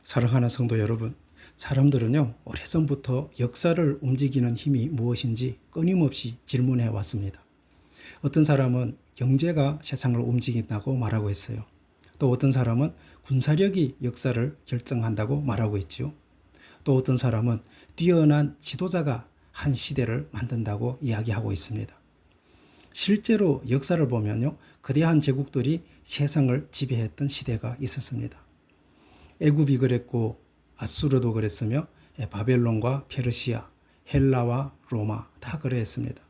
사랑하는 성도 여러분, 사람들은요, 오래전부터 역사를 움직이는 힘이 무엇인지 끊임없이 질문해 왔습니다. 어떤 사람은 경제가 세상을 움직인다고 말하고 있어요. 또 어떤 사람은 군사력이 역사를 결정한다고 말하고 있지요. 또 어떤 사람은 뛰어난 지도자가 한 시대를 만든다고 이야기하고 있습니다. 실제로 역사를 보면요, 거대한 제국들이 세상을 지배했던 시대가 있었습니다. 애굽이 그랬고 아수르도 그랬으며 바벨론과 페르시아, 헬라와 로마 다 그랬습니다.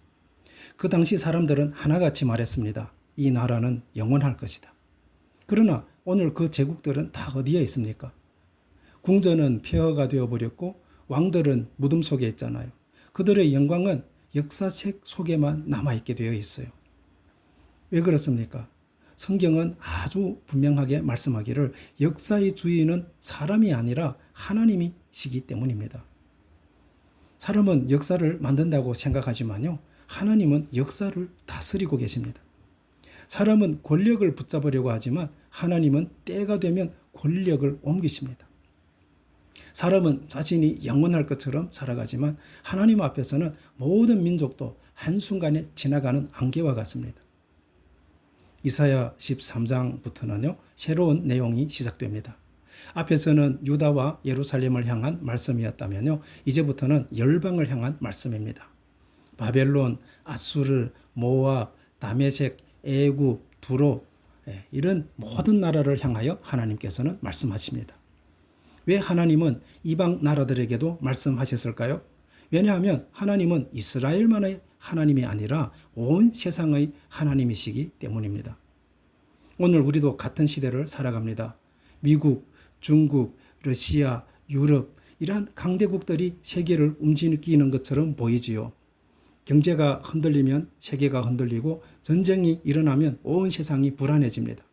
그 당시 사람들은 하나같이 말했습니다. 이 나라는 영원할 것이다. 그러나 오늘 그 제국들은 다 어디에 있습니까? 궁전은 폐허가 되어버렸고 왕들은 무덤 속에 있잖아요. 그들의 영광은 역사책 속에만 남아있게 되어 있어요. 왜 그렇습니까? 성경은 아주 분명하게 말씀하기를 역사의 주인은 사람이 아니라 하나님이시기 때문입니다. 사람은 역사를 만든다고 생각하지만요, 하나님은 역사를 다스리고 계십니다. 사람은 권력을 붙잡으려고 하지만 하나님은 때가 되면 권력을 옮기십니다. 사람은 자신이 영원할 것처럼 살아가지만 하나님 앞에서는 모든 민족도 한순간에 지나가는 안개와 같습니다. 이사야 13장부터는요, 새로운 내용이 시작됩니다. 앞에서는 유다와 예루살렘을 향한 말씀이었다면요, 이제부터는 열방을 향한 말씀입니다. 바벨론, 아수르, 모압, 다메섹, 애굽, 두로, 이런 모든 나라를 향하여 하나님께서는 말씀하십니다. 왜 하나님은 이방 나라들에게도 말씀하셨을까요? 왜냐하면 하나님은 이스라엘만의 하나님이 아니라 온 세상의 하나님이시기 때문입니다. 오늘 우리도 같은 시대를 살아갑니다. 미국, 중국, 러시아, 유럽 이러한 강대국들이 세계를 움직이는 것처럼 보이지요. 경제가 흔들리면 세계가 흔들리고 전쟁이 일어나면 온 세상이 불안해집니다.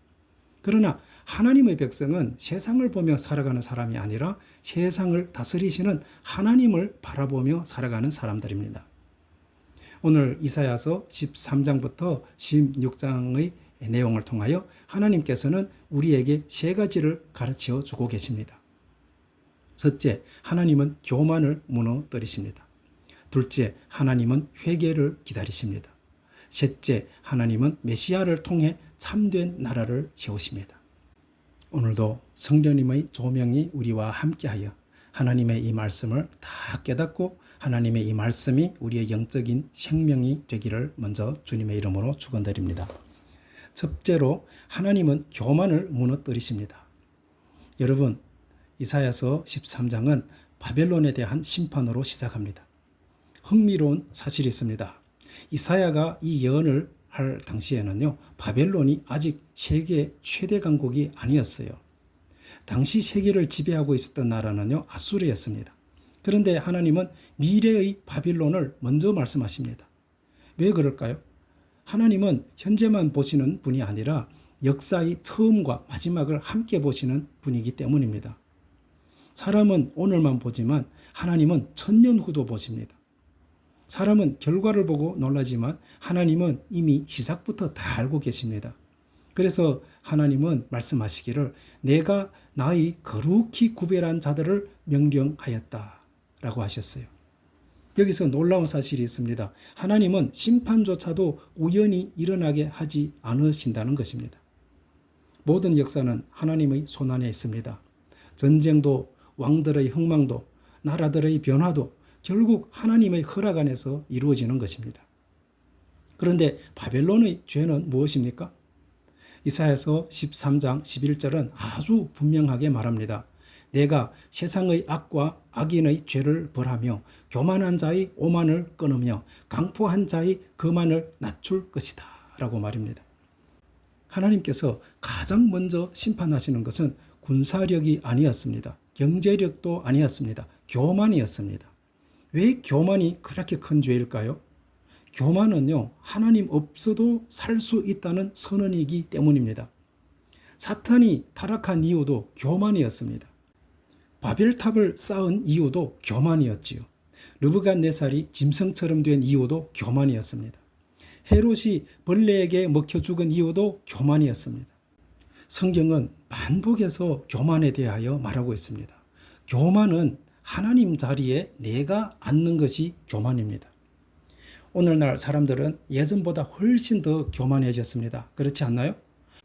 그러나 하나님의 백성은 세상을 보며 살아가는 사람이 아니라 세상을 다스리시는 하나님을 바라보며 살아가는 사람들입니다. 오늘 이사야서 13장부터 16장의 내용을 통하여 하나님께서는 우리에게 세 가지를 가르쳐 주고 계십니다. 첫째, 하나님은 교만을 무너뜨리십니다. 둘째, 하나님은 회개를 기다리십니다. 셋째, 하나님은 메시아를 통해 참된 나라를 세우십니다. 오늘도 성령님의 조명이 우리와 함께하여 하나님의 이 말씀을 다 깨닫고 하나님의 이 말씀이 우리의 영적인 생명이 되기를 먼저 주님의 이름으로 축원드립니다. 첫째로 하나님은 교만을 무너뜨리십니다. 여러분, 이사야서 13장은 바벨론에 대한 심판으로 시작합니다. 흥미로운 사실이 있습니다. 이사야가 이 예언을 할 당시에는요, 바벨론이 아직 세계 최대 강국이 아니었어요. 당시 세계를 지배하고 있었던 나라는요, 아수르였습니다. 그런데 하나님은 미래의 바빌론을 먼저 말씀하십니다. 왜 그럴까요? 하나님은 현재만 보시는 분이 아니라 역사의 처음과 마지막을 함께 보시는 분이기 때문입니다. 사람은 오늘만 보지만 하나님은 천년 후도 보십니다. 사람은 결과를 보고 놀라지만 하나님은 이미 시작부터 다 알고 계십니다. 그래서 하나님은 말씀하시기를 내가 나의 거룩히 구별한 자들을 명령하였다라고 하셨어요. 여기서 놀라운 사실이 있습니다. 하나님은 심판조차도 우연히 일어나게 하지 않으신다는 것입니다. 모든 역사는 하나님의 손안에 있습니다. 전쟁도 왕들의 흥망도 나라들의 변화도 결국 하나님의 허락 안에서 이루어지는 것입니다. 그런데 바벨론의 죄는 무엇입니까? 이사야서 13장 11절은 아주 분명하게 말합니다. 내가 세상의 악과 악인의 죄를 벌하며 교만한 자의 오만을 끊으며 강포한 자의 거만을 낮출 것이다 라고 말입니다. 하나님께서 가장 먼저 심판하시는 것은 군사력이 아니었습니다. 경제력도 아니었습니다. 교만이었습니다. 왜 교만이 그렇게 큰 죄일까요? 교만은요, 하나님 없어도 살 수 있다는 선언이기 때문입니다. 사탄이 타락한 이유도 교만이었습니다. 바벨탑을 쌓은 이유도 교만이었지요. 느부갓네살이 짐승처럼 된 이유도 교만이었습니다. 헤롯이 벌레에게 먹혀 죽은 이유도 교만이었습니다. 성경은 반복해서 교만에 대하여 말하고 있습니다. 교만은 하나님 자리에 내가 앉는 것이 교만입니다. 오늘날 사람들은 예전보다 훨씬 더 교만해졌습니다. 그렇지 않나요?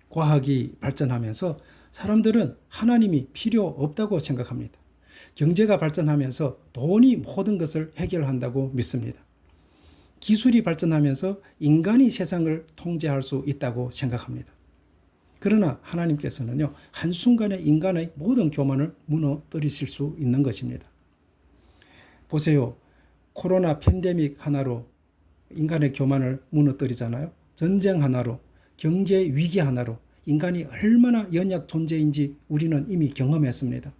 과학이 발전하면서 사람들은 하나님이 필요 없다고 생각합니다. 경제가 발전하면서 돈이 모든 것을 해결한다고 믿습니다. 기술이 발전하면서 인간이 세상을 통제할 수 있다고 생각합니다. 그러나 하나님께서는요, 한순간에 인간의 모든 교만을 무너뜨리실 수 있는 것입니다. 보세요. 코로나 팬데믹 하나로 인간의 교만을 무너뜨리잖아요. 전쟁 하나로, 경제 위기 하나로 인간이 얼마나 연약 존재인지 우리는 이미 경험했습니다.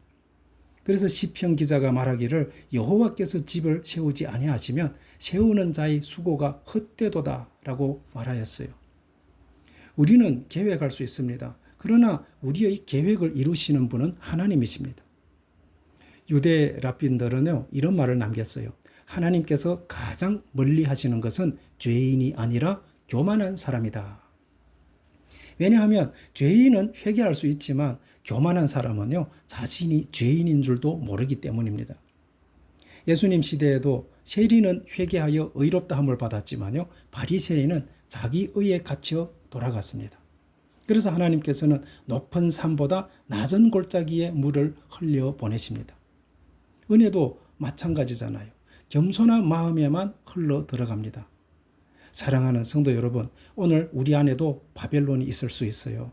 그래서 시편 기자가 말하기를 여호와께서 집을 세우지 아니하시면 세우는 자의 수고가 헛되도다라고 말하였어요. 우리는 계획할 수 있습니다. 그러나 우리의 계획을 이루시는 분은 하나님이십니다. 유대 랍빈들은요, 이런 말을 남겼어요. 하나님께서 가장 멀리 하시는 것은 죄인이 아니라 교만한 사람이다. 왜냐하면 죄인은 회개할 수 있지만 교만한 사람은요, 자신이 죄인인 줄도 모르기 때문입니다. 예수님 시대에도 세리는 회개하여 의롭다함을 받았지만요, 바리새인은 자기 의에 갇혀 돌아갔습니다. 그래서 하나님께서는 높은 산보다 낮은 골짜기에 물을 흘려 보내십니다. 은혜도 마찬가지잖아요. 겸손한 마음에만 흘러 들어갑니다. 사랑하는 성도 여러분, 오늘 우리 안에도 바벨론이 있을 수 있어요.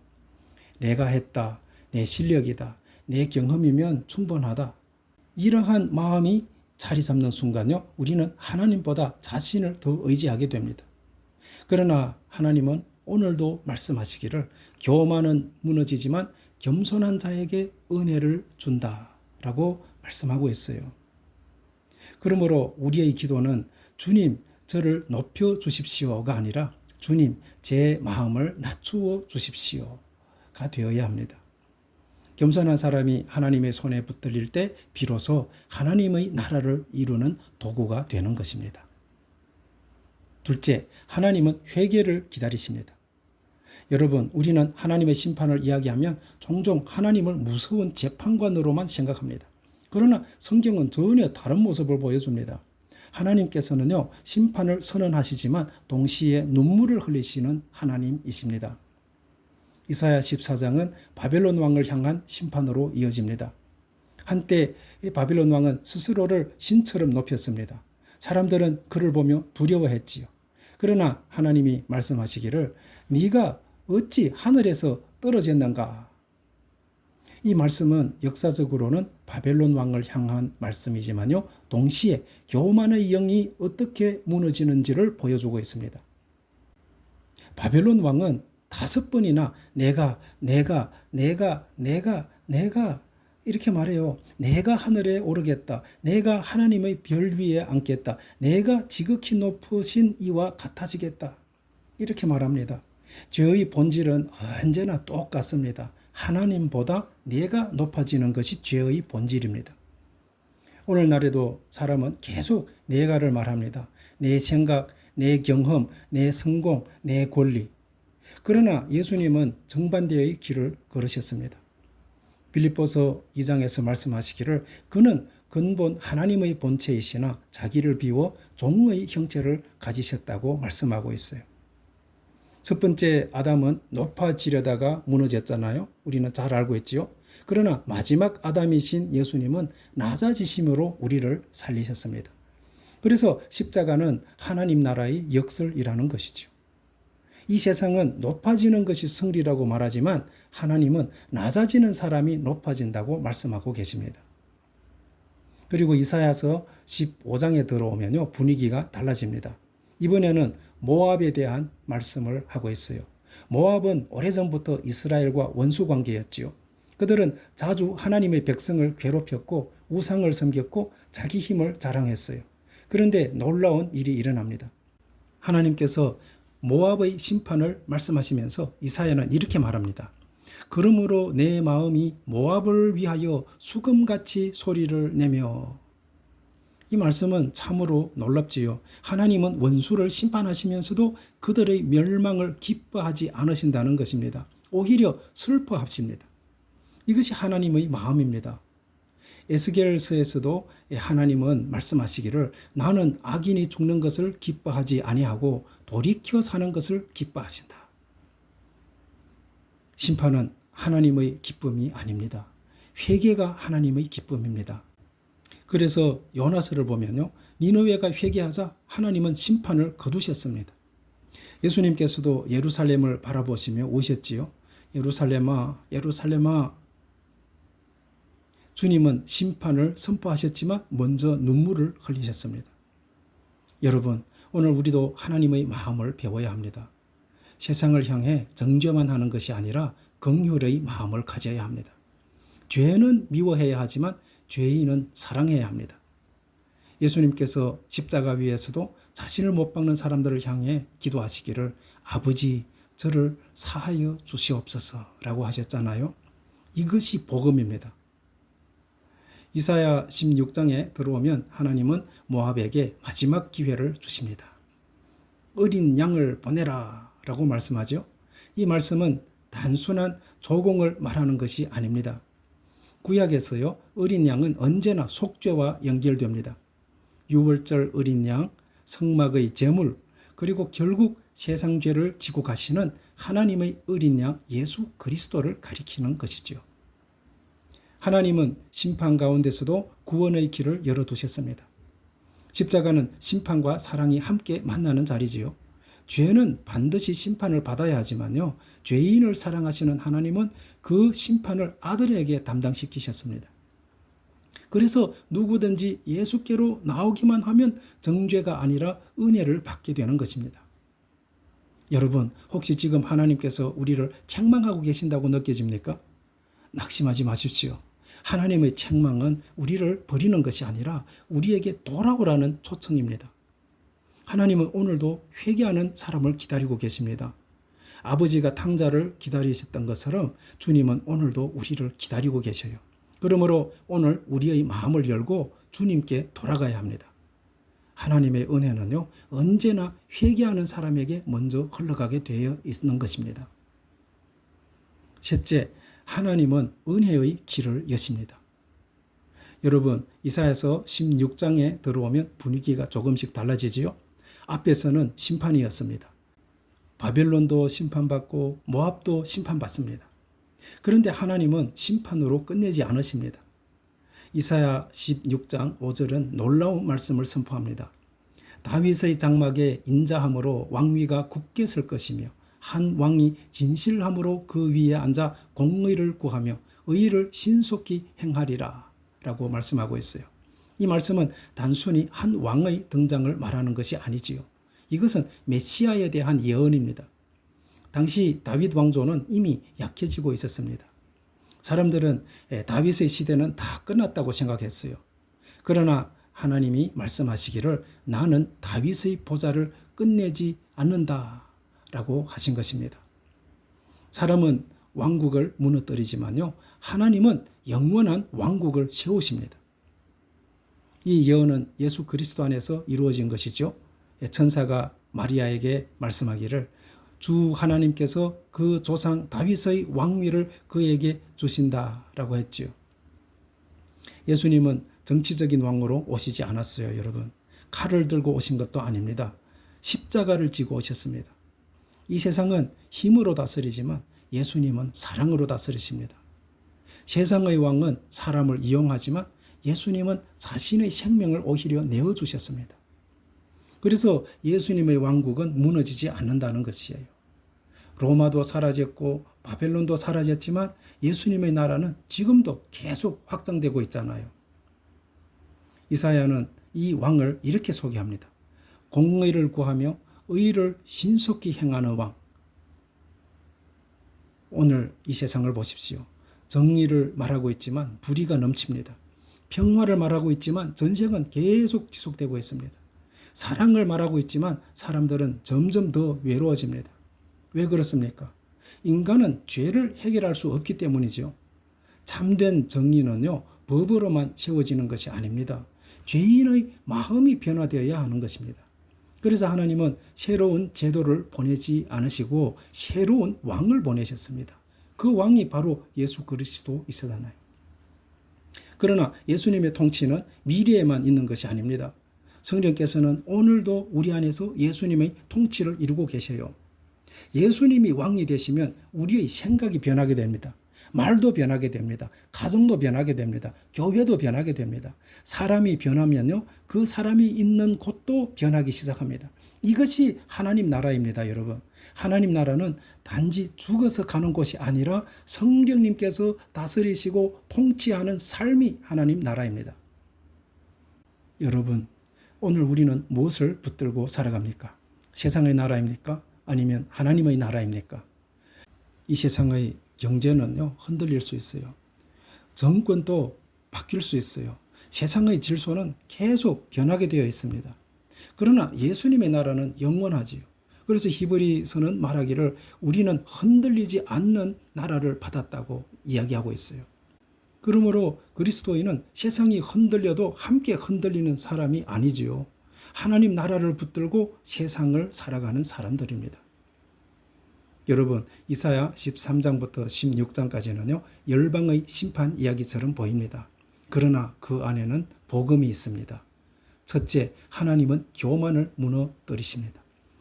내가 했다, 내 실력이다, 내 경험이면 충분하다. 이러한 마음이 자리 잡는 순간요, 우리는 하나님보다 자신을 더 의지하게 됩니다. 그러나 하나님은 오늘도 말씀하시기를 교만은 무너지지만 겸손한 자에게 은혜를 준다라고 말씀하고 있어요. 그러므로 우리의 기도는 주님, 저를 높여 주십시오가 아니라 주님, 제 마음을 낮추어 주십시오가 되어야 합니다. 겸손한 사람이 하나님의 손에 붙들릴 때 비로소 하나님의 나라를 이루는 도구가 되는 것입니다. 둘째, 하나님은 회개를 기다리십니다. 여러분, 우리는 하나님의 심판을 이야기하면 종종 하나님을 무서운 재판관으로만 생각합니다. 그러나 성경은 전혀 다른 모습을 보여줍니다. 하나님께서는요, 심판을 선언하시지만 동시에 눈물을 흘리시는 하나님이십니다. 이사야 14장은 바벨론 왕을 향한 심판으로 이어집니다. 한때 이 바벨론 왕은 스스로를 신처럼 높였습니다. 사람들은 그를 보며 두려워했지요. 그러나 하나님이 말씀하시기를 네가 어찌 하늘에서 떨어졌는가? 이 말씀은 역사적으로는 바벨론 왕을 향한 말씀이지만요, 동시에 교만의 영이 어떻게 무너지는지를 보여주고 있습니다. 바벨론 왕은 5번이나 내가 이렇게 말해요. 내가 하늘에 오르겠다. 내가 하나님의 별 위에 앉겠다. 내가 지극히 높으신 이와 같아지겠다. 이렇게 말합니다. 죄의 본질은 언제나 똑같습니다. 하나님보다 내가 높아지는 것이 죄의 본질입니다. 오늘날에도 사람은 계속 내가를 말합니다. 내 생각, 내 경험, 내 성공, 내 권리. 그러나 예수님은 정반대의 길을 걸으셨습니다. 빌립보서 2장에서 말씀하시기를 그는 근본 하나님의 본체이시나 자기를 비워 종의 형체를 가지셨다고 말씀하고 있어요. 첫 번째 아담은 높아지려다가 무너졌잖아요. 우리는 잘 알고 있지요. 그러나 마지막 아담이신 예수님은 낮아지심으로 우리를 살리셨습니다. 그래서 십자가는 하나님 나라의 역설이라는 것이죠. 이 세상은 높아지는 것이 승리라고 말하지만 하나님은 낮아지는 사람이 높아진다고 말씀하고 계십니다. 그리고 이사야서 15장에 들어오면요, 분위기가 달라집니다. 이번에는 모압에 대한 말씀을 하고 있어요. 모압은 오래전부터 이스라엘과 원수 관계였지요. 그들은 자주 하나님의 백성을 괴롭혔고 우상을 섬겼고 자기 힘을 자랑했어요. 그런데 놀라운 일이 일어납니다. 하나님께서 모압의 심판을 말씀하시면서 이사야는 이렇게 말합니다. 그러므로 내 마음이 모압을 위하여 수금같이 소리를 내며. 이 말씀은 참으로 놀랍지요. 하나님은 원수를 심판하시면서도 그들의 멸망을 기뻐하지 않으신다는 것입니다. 오히려 슬퍼하십니다. 이것이 하나님의 마음입니다. 에스겔서에서도 하나님은 말씀하시기를 나는 악인이 죽는 것을 기뻐하지 아니하고 돌이켜 사는 것을 기뻐하신다. 심판은 하나님의 기쁨이 아닙니다. 회개가 하나님의 기쁨입니다. 그래서 요나서를 보면요, 니느웨가 회개하자 하나님은 심판을 거두셨습니다. 예수님께서도 예루살렘을 바라보시며 오셨지요. 예루살렘아, 예루살렘아. 주님은 심판을 선포하셨지만 먼저 눈물을 흘리셨습니다. 여러분, 오늘 우리도 하나님의 마음을 배워야 합니다. 세상을 향해 정죄만 하는 것이 아니라 긍휼의 마음을 가져야 합니다. 죄는 미워해야 하지만 죄인은 사랑해야 합니다. 예수님께서 십자가 위에서도 자신을 못 박는 사람들을 향해 기도하시기를 아버지 저를 사하여 주시옵소서라고 하셨잖아요. 이것이 복음입니다. 이사야 16장에 들어오면 하나님은 모압에게 마지막 기회를 주십니다. 어린 양을 보내라 라고 말씀하죠. 이 말씀은 단순한 조공을 말하는 것이 아닙니다. 구약에서요, 어린 양은 언제나 속죄와 연결됩니다. 유월절 어린 양, 성막의 제물, 그리고 결국 세상 죄를 지고 가시는 하나님의 어린 양 예수 그리스도를 가리키는 것이죠. 하나님은 심판 가운데서도 구원의 길을 열어두셨습니다. 십자가는 심판과 사랑이 함께 만나는 자리지요. 죄는 반드시 심판을 받아야 하지만요, 죄인을 사랑하시는 하나님은 그 심판을 아들에게 담당시키셨습니다. 그래서 누구든지 예수께로 나오기만 하면 정죄가 아니라 은혜를 받게 되는 것입니다. 여러분, 혹시 지금 하나님께서 우리를 책망하고 계신다고 느껴집니까? 낙심하지 마십시오. 하나님의 책망은 우리를 버리는 것이 아니라 우리에게 돌아오라는 초청입니다. 하나님은 오늘도 회개하는 사람을 기다리고 계십니다. 아버지가 탕자를 기다리셨던 것처럼 주님은 오늘도 우리를 기다리고 계셔요. 그러므로 오늘 우리의 마음을 열고 주님께 돌아가야 합니다. 하나님의 은혜는요, 언제나 회개하는 사람에게 먼저 흘러가게 되어 있는 것입니다. 셋째, 하나님은 은혜의 길을 여십니다. 여러분, 이사야서 16장에 들어오면 분위기가 조금씩 달라지지요. 앞에서는 심판이었습니다. 바벨론도 심판받고 모압도 심판받습니다. 그런데 하나님은 심판으로 끝내지 않으십니다. 이사야 16장 5절은 놀라운 말씀을 선포합니다. 다윗의 장막에 인자함으로 왕위가 굳게 설 것이며 한 왕이 진실함으로 그 위에 앉아 공의를 구하며 의를 신속히 행하리라 라고 말씀하고 있어요. 이 말씀은 단순히 한 왕의 등장을 말하는 것이 아니지요. 이것은 메시아에 대한 예언입니다. 당시 다윗 왕조는 이미 약해지고 있었습니다. 사람들은 다윗의 시대는 다 끝났다고 생각했어요. 그러나 하나님이 말씀하시기를 나는 다윗의 보좌를 끝내지 않는다 라고 하신 것입니다. 사람은 왕국을 무너뜨리지만요, 하나님은 영원한 왕국을 세우십니다. 이 예언은 예수 그리스도 안에서 이루어진 것이죠. 천사가 마리아에게 말씀하기를 주 하나님께서 그 조상 다윗의 왕위를 그에게 주신다라고 했지요. 예수님은 정치적인 왕으로 오시지 않았어요, 여러분. 칼을 들고 오신 것도 아닙니다. 십자가를 지고 오셨습니다. 이 세상은 힘으로 다스리지만 예수님은 사랑으로 다스리십니다. 세상의 왕은 사람을 이용하지만 예수님은 자신의 생명을 오히려 내어주셨습니다. 그래서 예수님의 왕국은 무너지지 않는다는 것이에요. 로마도 사라졌고 바벨론도 사라졌지만 예수님의 나라는 지금도 계속 확장되고 있잖아요. 이사야는 이 왕을 이렇게 소개합니다. 공의를 구하며 의를 신속히 행하는 왕. 오늘 이 세상을 보십시오. 정의를 말하고 있지만 불의가 넘칩니다. 평화를 말하고 있지만 전쟁은 계속 지속되고 있습니다. 사랑을 말하고 있지만 사람들은 점점 더 외로워집니다. 왜 그렇습니까? 인간은 죄를 해결할 수 없기 때문이죠. 참된 정의는요, 법으로만 세워지는 것이 아닙니다. 죄인의 마음이 변화되어야 하는 것입니다. 그래서 하나님은 새로운 제도를 보내지 않으시고 새로운 왕을 보내셨습니다. 그 왕이 바로 예수 그리스도이시잖아요. 그러나 예수님의 통치는 미래에만 있는 것이 아닙니다. 성령께서는 오늘도 우리 안에서 예수님의 통치를 이루고 계셔요. 예수님이 왕이 되시면 우리의 생각이 변하게 됩니다. 말도 변하게 됩니다. 가정도 변하게 됩니다. 교회도 변하게 됩니다. 사람이 변하면요, 그 사람이 있는 곳도 변하기 시작합니다. 이것이 하나님 나라입니다, 여러분. 하나님 나라는 단지 죽어서 가는 곳이 아니라 성령님께서 다스리시고 통치하는 삶이 하나님 나라입니다. 여러분, 오늘 우리는 무엇을 붙들고 살아갑니까? 세상의 나라입니까? 아니면 하나님의 나라입니까? 이 세상의 경제는요, 흔들릴 수 있어요. 정권도 바뀔 수 있어요. 세상의 질서는 계속 변하게 되어 있습니다. 그러나 예수님의 나라는 영원하지요. 그래서 히브리서는 말하기를 우리는 흔들리지 않는 나라를 받았다고 이야기하고 있어요. 그러므로 그리스도인은 세상이 흔들려도 함께 흔들리는 사람이 아니지요. 하나님 나라를 붙들고 세상을 살아가는 사람들입니다. 여러분, 이사야 13장부터 16장까지는요, 열방의 심판 이야기처럼 보입니다. 그러나 그 안에는 복음이 있습니다. 첫째, 하나님은 교만을 무너뜨리십니다.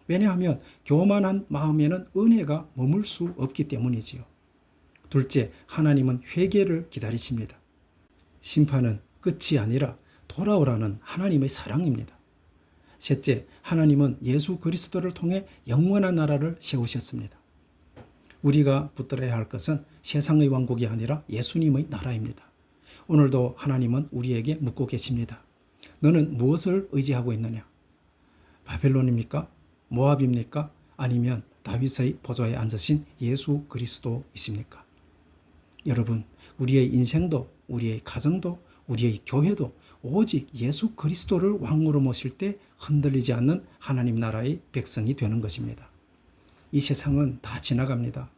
왜냐하면 교만한 마음에는 은혜가 머물 수 없기 때문이지요. 둘째, 하나님은 회개를 기다리십니다. 심판은 끝이 아니라 돌아오라는 하나님의 사랑입니다. 셋째, 하나님은 예수 그리스도를 통해 영원한 나라를 세우셨습니다. 우리가 붙들어야 할 것은 세상의 왕국이 아니라 예수님의 나라입니다. 오늘도 하나님은 우리에게 묻고 계십니다. 너는 무엇을 의지하고 있느냐? 바벨론입니까? 모압입니까? 아니면 다윗의 보좌에 앉으신 예수 그리스도이십니까? 여러분, 우리의 인생도, 우리의 가정도, 우리의 교회도 오직 예수 그리스도를 왕으로 모실 때 흔들리지 않는 하나님 나라의 백성이 되는 것입니다. 이 세상은 다 지나갑니다.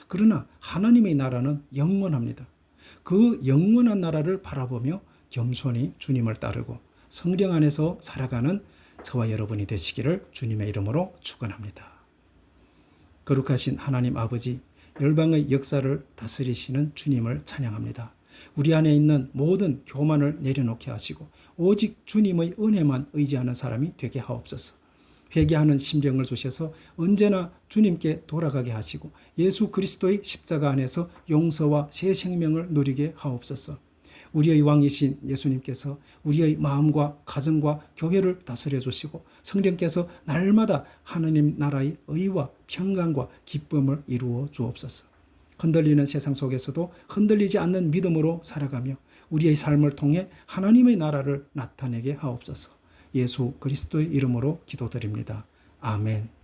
그러나 하나님의 나라는 영원합니다. 그 영원한 나라를 바라보며 겸손히 주님을 따르고 성령 안에서 살아가는 저와 여러분이 되시기를 주님의 이름으로 축원합니다. 거룩하신 하나님 아버지, 열방의 역사를 다스리시는 주님을 찬양합니다. 우리 안에 있는 모든 교만을 내려놓게 하시고 오직 주님의 은혜만 의지하는 사람이 되게 하옵소서. 회개하는 심령을 주셔서 언제나 주님께 돌아가게 하시고 예수 그리스도의 십자가 안에서 용서와 새 생명을 누리게 하옵소서. 우리의 왕이신 예수님께서 우리의 마음과 가정과 교회를 다스려 주시고 성령께서 날마다 하나님 나라의 의와 평강과 기쁨을 이루어 주옵소서. 흔들리는 세상 속에서도 흔들리지 않는 믿음으로 살아가며 우리의 삶을 통해 하나님의 나라를 나타내게 하옵소서. 예수 그리스도의 이름으로 기도드립니다. 아멘.